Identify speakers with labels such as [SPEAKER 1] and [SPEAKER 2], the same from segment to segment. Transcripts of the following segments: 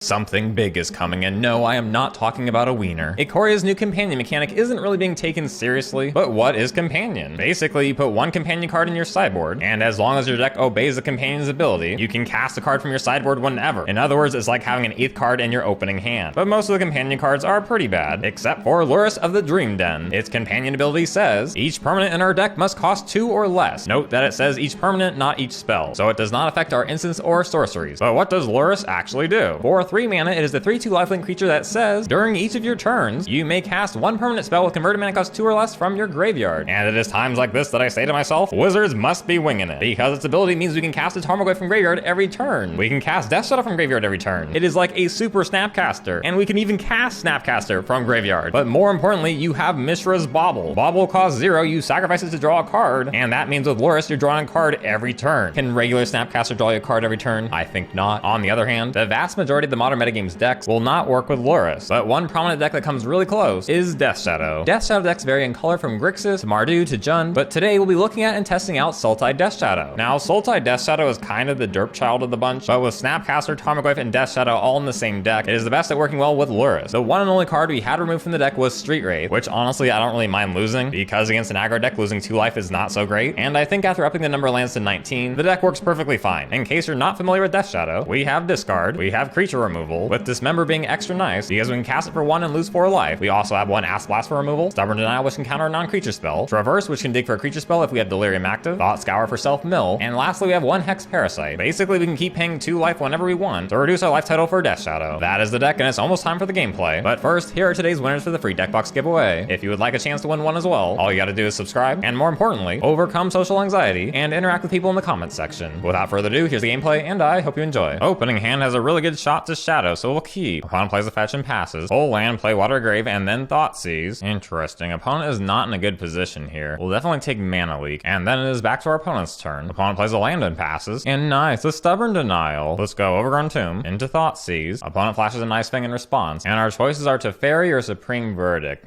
[SPEAKER 1] Something big is coming, and no, I am not talking about a wiener. Ikoria's new companion mechanic isn't really being taken seriously, but what is companion? Basically, you put one companion card in your sideboard, and as long as your deck obeys the companion's ability, you can cast a card from your sideboard whenever. In other words, it's like having an 8th card in your opening hand. But most of the companion cards are pretty bad, except for Lurrus of the Dream Den. Its companion ability says, each permanent in our deck must cost 2 or less. Note that it says each permanent, not each spell, so it does not affect our instants or sorceries. But what does Lurrus actually do? For 3 mana, it is the 3/2 lifelink creature that says, during each of your turns, you may cast one permanent spell with converted mana cost 2 or less from your graveyard. And it is times like this that I say to myself, wizards must be winging it, because its ability means we can cast a Tarmogoyf from graveyard every turn. We can cast Death Shadow from graveyard every turn. It is like a super Snapcaster, and we can even cast Snapcaster from graveyard. But more importantly, you have Mishra's Bauble. Bauble costs 0, you sacrifice it to draw a card, and that means with Lurrus, you're drawing a card every turn. Can regular Snapcaster draw you a card every turn? I think not. On the other hand, the vast majority of the Modern Metagame's decks will not work with Lurrus, but one prominent deck that comes really close is Death Shadow. Death Shadow decks vary in color from Grixis to Mardu to Jund, but today we'll be looking at and testing out Sultai Death Shadow. Now, Sultai Death Shadow is kind of the derp child of the bunch, but with Snapcaster, Tarmogoyf, and Death Shadow all in the same deck, it is the best at working well with Lurrus. The one and only card we had removed from the deck was Street Wraith, which honestly I don't really mind losing, because against an aggro deck losing 2 life is not so great, and I think after upping the number of lands to 19, the deck works perfectly fine. In case you're not familiar with Death Shadow, we have discard, we have creature removal, with Dismember being extra nice because we can cast it for 1 and lose 4 life. We also have 1 Acid Blast for removal, Stubborn Denial which can counter a non-creature spell, Traverse which can dig for a creature spell if we have Delirium active, Thought Scour for self-mill, and lastly we have 1 Hex Parasite. Basically we can keep paying 2 life whenever we want to reduce our life total for Death Shadow. That is the deck, and it's almost time for the gameplay. But first, here are today's winners for the free deck box giveaway. If you would like a chance to win one as well, all you gotta do is subscribe, and more importantly, overcome social anxiety and interact with people in the comments section. Without further ado, here's the gameplay, and I hope you enjoy. Opening hand has a really good shot to Shadow, so we'll keep. Opponent plays a fetch and passes. Whole land, play Watery Grave, and then Thoughtseize. Interesting. Opponent is not in a good position here. We'll definitely take Mana Leak, and then it is back to our opponent's turn. Opponent plays a land and passes. And nice, a Stubborn Denial. Let's go Overgrown Tomb into Thoughtseize. Opponent flashes a Nice Thing in response, and our choices are Teferi or Supreme Verdict.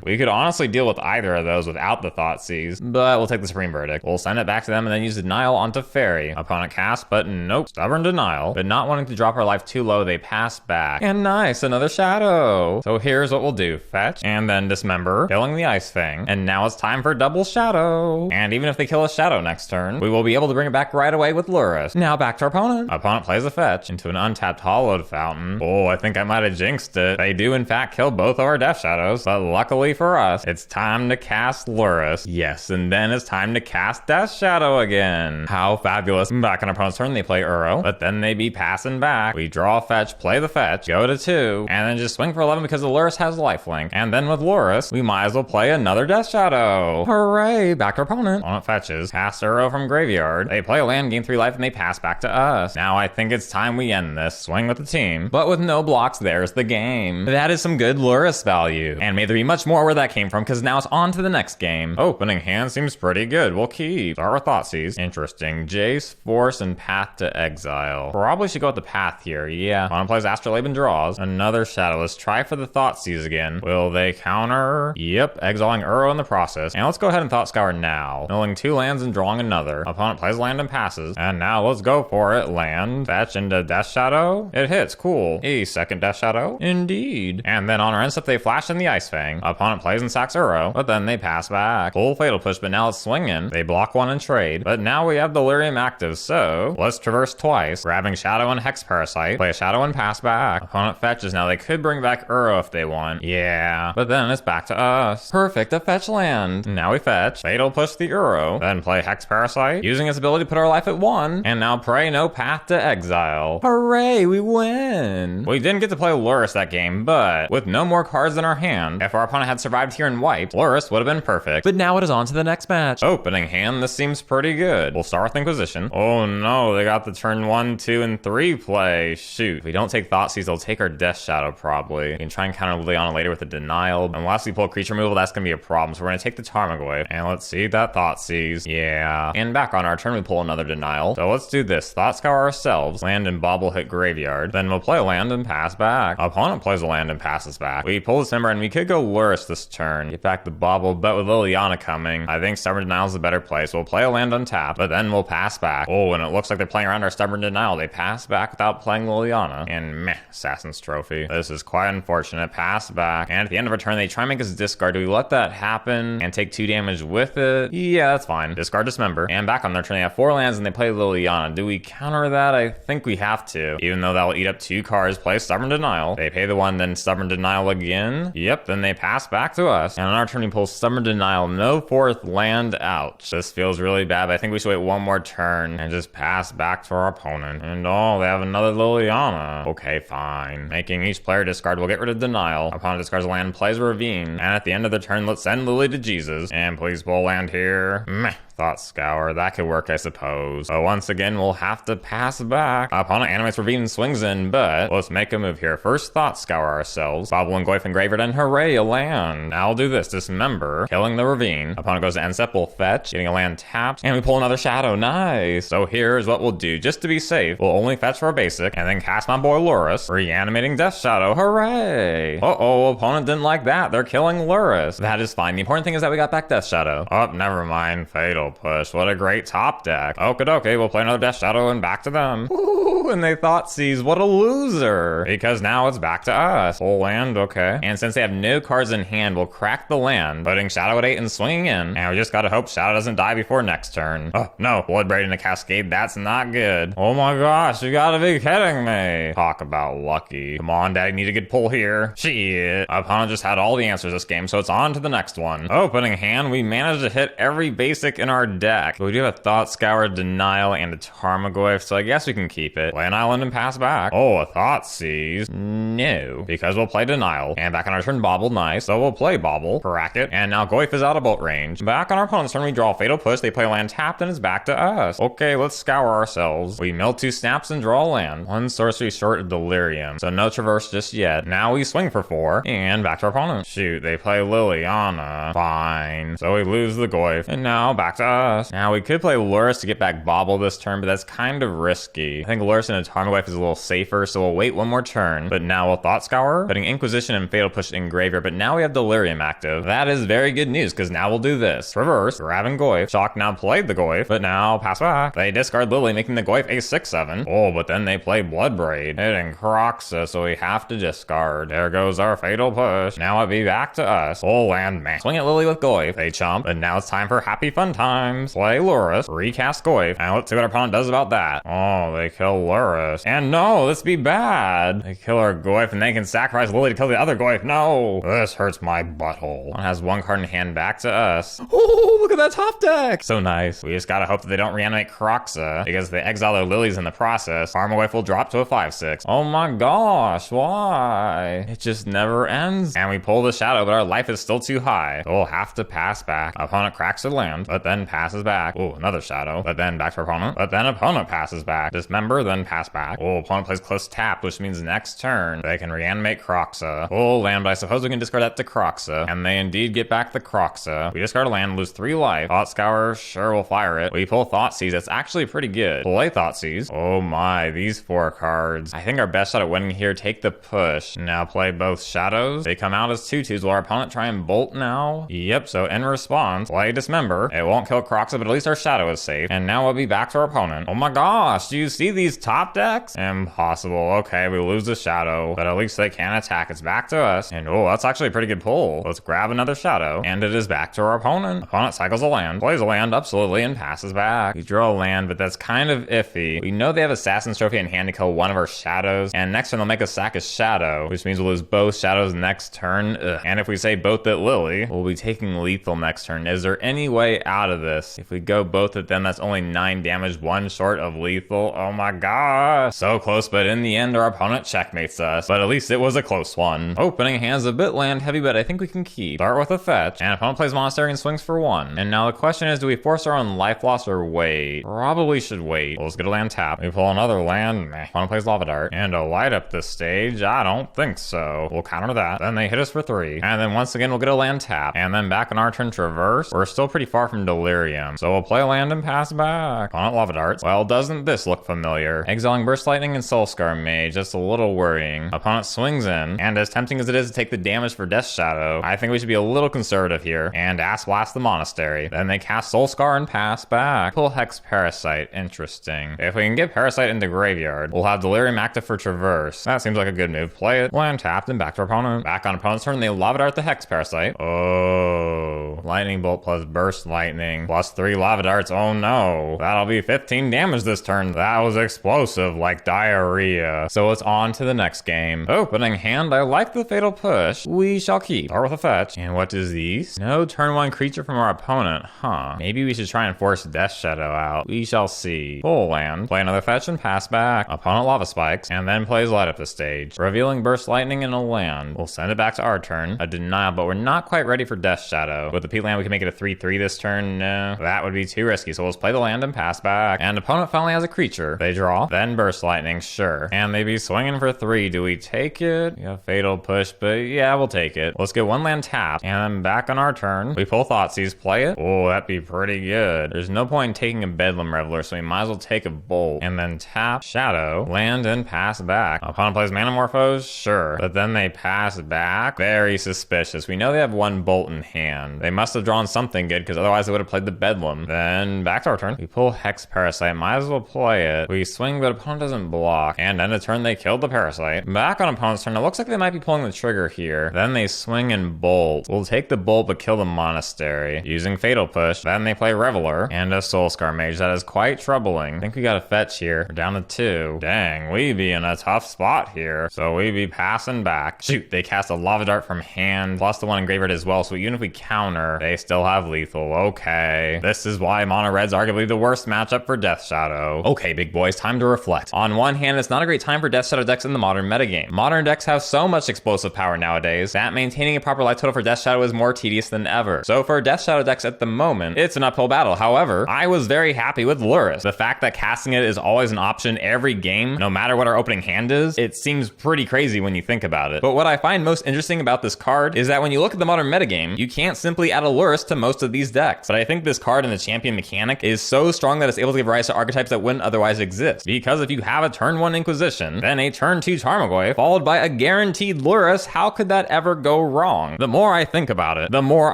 [SPEAKER 1] We could honestly deal with either of those without the Thoughtseize, but we'll take the Supreme Verdict. We'll send it back to them and then use Denial on Teferi. Opponent casts, but nope. Stubborn Denial, but not wanting to drop our life too low, they pass back. And nice, another Shadow. So here's what we'll do. Fetch, and then Dismember, killing the Ice Thing. And now it's time for double Shadow. And even if they kill a Shadow next turn, we will be able to bring it back right away with Lurrus. Now back to our opponent. Opponent plays a fetch into an untapped Hollowed Fountain. Oh, I think I might have jinxed it. They do in fact kill both of our Death Shadows, but luckily for us, it's time to cast Lurrus. Yes, and then it's time to cast Death Shadow again. How fabulous. Back on our opponent's turn, they play Uro, but then they be passing back. We draw a fetch, play the fetch, go to 2, and then just swing for 11 because the Lurrus has lifelink. And then with Lurrus, we might as well play another Death Shadow. Hooray! Back to our opponent. Opponent fetches, cast Uro from graveyard. They play a land, gain 3 life, and they pass back to us. Now I think it's time we end this. Swing with the team. But with no blocks, there's the game. That is some good Lurrus value. And may there be much more where that came from, because now it's on to the next game. Opening hand seems pretty good. We'll keep. Start with Thoughtseize. Interesting. Jace, Force, and Path to Exile. Probably should go with the Path here. Yeah. Opponent plays Astrolabe and draws. Another Shadow. Let's try for the Thoughtseize again. Will they counter? Yep. Exiling Uro in the process. And let's go ahead and Thought Scour now. Milling 2 lands and drawing another. Opponent plays land and passes. And now let's go for it. Land. Fetch into Death Shadow. It hits. Cool. A second Death Shadow. Indeed. And then on our end step, they flash in the Ice Fang. Opponent plays and sacks Uro, but then they pass back. Full Fatal Push, but now it's swinging. They block 1 and trade, but now we have Delirium active, so let's traverse twice, grabbing Shadow and Hex Parasite, play a Shadow and pass back. Opponent fetches. Now they could bring back Uro if they want. Yeah, but then it's back to us. Perfect, a fetch land. Now we fetch, Fatal Push the Uro, then play Hex Parasite, using its ability to put our life at 1, and now pray no Path to Exile. Hooray, we win! We didn't get to play Lurrus that game, but with no more cards in our hand, if our opponent had survived here and wiped, Lurrus would have been perfect. But now it is on to the next match. Opening hand, this seems pretty good. We'll start with Inquisition. Oh no, they got the turn 1, 2, and 3 play. Shoot. If we don't take Thoughtseize, they'll take our Death Shadow probably. We can try and counter Leona later with a Denial. Unless we pull creature removal, that's gonna be a problem. So we're gonna take the Tarmogoyf. And let's see that Thoughtseize. Yeah. And back on our turn, we pull another Denial. So let's do this. Thought Scour ourselves. Land and Bauble hit graveyard. Then we'll play a land and pass back. Opponent plays a land and passes back. We pull Dismember, and we could go Lurrus this turn. Get back the Bauble, but with Liliana coming, I think Stubborn Denial is the better play. So we'll play a land untapped, but then we'll pass back. Oh, and it looks like they're playing around our Stubborn Denial. They pass back without playing Liliana. Liliana. And meh, Assassin's Trophy. This is quite unfortunate. Pass back. And at the end of our turn, they try and make us discard. Do we let that happen and take 2 damage with it? Yeah, that's fine. Discard Dismember. And back on their turn, they have 4 lands and they play Liliana. Do we counter that? I think we have to. Even though that will eat up 2 cards, play Stubborn Denial. They pay the 1, then Stubborn Denial again. Yep, then they pass back to us. And on our turn, we pull Stubborn Denial. No 4th land. Ouch. This feels really bad, but I think we should wait 1 more turn and just pass back to our opponent. And oh, they have another Liliana. Okay, fine. Making each player discard will get rid of Denial. Opponent discards a land, plays Ravine. And at the end of the turn, let's send Lily to Jesus. And please pull land here. Meh. Thought Scour. That could work, I suppose. But once again, we'll have to pass back. Opponent animates Ravine and swings in, but let's make a move here. First, Thought Scour ourselves. Bauble and Goyf and Graveyard, and hooray, a land. Now I'll do this. Dismember, killing the Ravine. Opponent goes to end step, we'll fetch, getting a land tapped, and we pull another Shadow. Nice. So here's what we'll do. Just to be safe, we'll only fetch for a basic, and then cast my boy Lurrus, reanimating Death Shadow. Hooray. Uh-oh, opponent didn't like that. They're killing Lurrus. That is fine. The important thing is that we got back Death Shadow. Oh, never mind. Fatal Push. What a great top deck. Okay, we'll play another Death Shadow and back to them. Ooh, and they Thoughtseize. What a loser. Because now it's back to us. Full land, okay. And since they have no cards in hand, we'll crack the land, putting Shadow at 8 and swinging in. And we just gotta hope Shadow doesn't die before next turn. Oh, no. Bloodbraid in a Cascade. That's not good. Oh my gosh, you gotta be kidding me. Talk about lucky. Come on, Daddy, need a good pull here. Shit. Opponent just had all the answers this game, so it's on to the next one. Opening hand, we managed to hit every basic in our deck. But we do have a Thought Scour, Denial, and a Tarmogoyf, so I guess we can keep it. Play an island and pass back. Oh, a Thoughtseize. No, because we'll play Denial. And back on our turn, Bauble, nice. So we'll play Bauble, crack it, and now Goyf is out of bolt range. Back on our opponent's turn, we draw a Fatal Push, they play land tapped, and it's back to us. Okay, let's scour ourselves. We mill 2 snaps and draw a land. 1 sorcery short of Delirium, so no Traverse just yet. Now we swing for 4, and back to our opponent. Shoot, they play Liliana. Fine. So we lose the Goyf, and now back to us. Now we could play Lurrus to get back Bauble this turn, but that's kind of risky. I think Lurrus and a Tarmogoyf is a little safer, so we'll wait 1 more turn. But now we'll Thought Scour, putting Inquisition and Fatal Push in Graveyard, but now we have Delirium active. That is very good news, because now we'll do this. Reverse, grabbing Goyf. Shock now played the Goyf, but now pass back. They discard Lily, making the Goyf a 6/7. Oh, but then they play Bloodbraid, hitting Croxa, so we have to discard. There goes our Fatal Push. Now it'll be back to us. Full land, man. Swing at Lily with Goyf. They chump, but now it's time for happy fun times. Play Lurrus, recast Goyf, and let's see what our opponent does about that. Oh, they kill Lurrus. And no, this be bad. They kill our Goyf, and they can sacrifice Lily to kill the other Goyf. No, this hurts my butthole. One has 1 card in hand, back to us. Oh, look at that top deck. So nice. We just gotta hope that they don't reanimate Croxa, because if they exile their Lilies in the process, Tarmogoyf will drop to a 5/6. Oh my gosh, why? It just never ends. And we pull the Shadow, but our life is still too high, so we'll have to pass back. Opponent cracks the land, but then passes back. Oh, another Shadow, but then back to our opponent, but then opponent passes back. Dismember, then pass back. Oh, opponent plays close tapped, which means next turn they can reanimate Croxa. Full land, but I suppose we can discard that to Croxa, and they indeed get back the Croxa. We discard a land, lose 3 life. Thought Scour, sure, we'll fire it. We pull Thoughtseize, that's actually pretty good. Play Thoughtseize. Oh my, these 4 cards. I think our best shot at winning here, take the push. Now play both Shadows. They come out as 2/2s. Will our opponent try and bolt now? Yep, so in response, play Dismember. It won't kill Croxa, but at least our Shadow is safe. And now we'll be back to our opponent. Oh my gosh, do you see these top decks? Impossible. Okay, we lose the Shadow, but at least they can attack. It's back to us. And oh, that's actually a pretty good pull. Let's grab another Shadow, and it is back to our opponent. Opponent cycles a land, plays a land, absolutely, and passes back. We draw a land, but that's kind of iffy. We know they have Assassin's Trophy in hand to kill 1 of our Shadows, and next turn they'll make us sack a Shadow, which means we'll lose both Shadows next turn. Ugh. And if we say both at Lily, we'll be taking lethal next turn. Is there any way out of this? If we go both at them, that's only 9 damage, 1 short of lethal. Oh my gosh. So close, but in the end, our opponent checkmates us. But at least it was a close one. Opening hand's a bit land heavy, but I think we can keep. Start with a fetch, and opponent plays Monastery and swings for 1. And now the question is, do we force our own life loss or wait? Probably should wait. Well, let's get a land tap. We pull another land. Meh. Opponent plays Lava Dart. And a light up this stage? I don't think so. We'll counter that. Then they hit us for 3. And then once again, we'll get a land tap. And then back on our turn, Traverse. We're still pretty far from Delirium. Delirium. So we'll play a land and pass back. Opponent Lava Darts. Well, doesn't this look familiar? Exiling Burst Lightning and Soulscar Mage. That's a little worrying. Opponent swings in, and as tempting as it is to take the damage for Death Shadow, I think we should be a little conservative here and Ass Blast the Monastery. Then they cast Soulscar and pass back. Pull Hex Parasite. Interesting. If we can get Parasite into Graveyard, we'll have Delirium active for Traverse. That seems like a good move. Play it. Land tapped and back to our opponent. Back on opponent's turn, they Lava Dart the Hex Parasite. Oh. Lightning Bolt plus Burst Lightning plus 3 Lava Darts. Oh no. That'll be 15 damage this turn. That was explosive like diarrhea. So it's on to the next game. Opening hand, I like the Fatal Push. We shall keep. Start with a fetch. And what is these? No turn 1 creature from our opponent. Huh. Maybe we should try and force Death Shadow out. We shall see. Full land. Play another fetch and pass back. Opponent Lava Spikes. And then plays Light Up the Stage. Revealing Burst Lightning in a land. We'll send it back to our turn. A denial, but we're not quite ready for Death Shadow. With the Peatland, we can make it a 3/3 this turn. No. That would be too risky. So we'll just play the land and pass back. And opponent finally has a creature. They draw. Then Burst Lightning. Sure. And they be swinging for 3. Do we take it? Yeah, Fatal Push, but yeah, we'll take it. Let's get 1 land tapped. And then back on our turn, we pull Thoughtseize, play it. Oh, that'd be pretty good. There's no point in taking a Bedlam Reveler, so we might as well take a Bolt. And then tap, Shadow, land, and pass back. Opponent plays Manamorphose? Sure. But then they pass back? Very suspicious. We know they have 1 Bolt in hand. They must have drawn something good, because otherwise they would have played the Bedlam. Then back to our turn. We pull Hex Parasite. Might as well play it. We swing, but opponent doesn't block. And end of turn, they killed the Parasite. Back on opponent's turn, it looks like they might be pulling the trigger here. Then they swing and bolt. We'll take the bolt, but kill the Monastery. Using Fatal Push. Then they play Reveler and a Soulscar Mage. That is quite troubling. I think we got a fetch here. We're down to 2. Dang, we be in a tough spot here. So we be passing back. Shoot, they cast a Lava Dart from hand, plus the one in Graveyard as well. So even if we counter, they still have lethal. Okay. This is why Mono Red's arguably the worst matchup for Death Shadow. Okay, big boys, time to reflect. On one hand, it's not a great time for Death Shadow decks in the modern metagame. Modern decks have so much explosive power nowadays that maintaining a proper life total for Death Shadow is more tedious than ever. So for Death Shadow decks at the moment, it's an uphill battle. However, I was very happy with Lurrus. The fact that casting it is always an option every game, no matter what our opening hand is, it seems pretty crazy when you think about it. But what I find most interesting about this card is that when you look at the modern metagame, you can't simply add a Lurrus to most of these decks. But I think this card in the champion mechanic is so strong that it's able to give rise to archetypes that wouldn't otherwise exist. Because if you have a turn 1 Inquisition, then a turn 2 Tarmogoyf, followed by a guaranteed Lurrus, how could that ever go wrong? The more I think about it, the more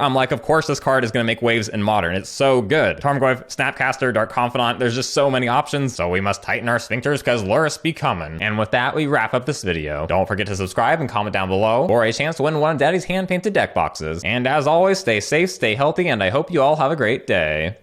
[SPEAKER 1] I'm like, of course this card is going to make waves in modern. It's so good. Tarmogoyf, Snapcaster, Dark Confidant, there's just so many options, so we must tighten our sphincters because Lurrus be coming. And with that, we wrap up this video. Don't forget to subscribe and comment down below for a chance to win one of Daddy's hand-painted deck boxes. And as always, stay safe, stay healthy, and I hope you all have a great day.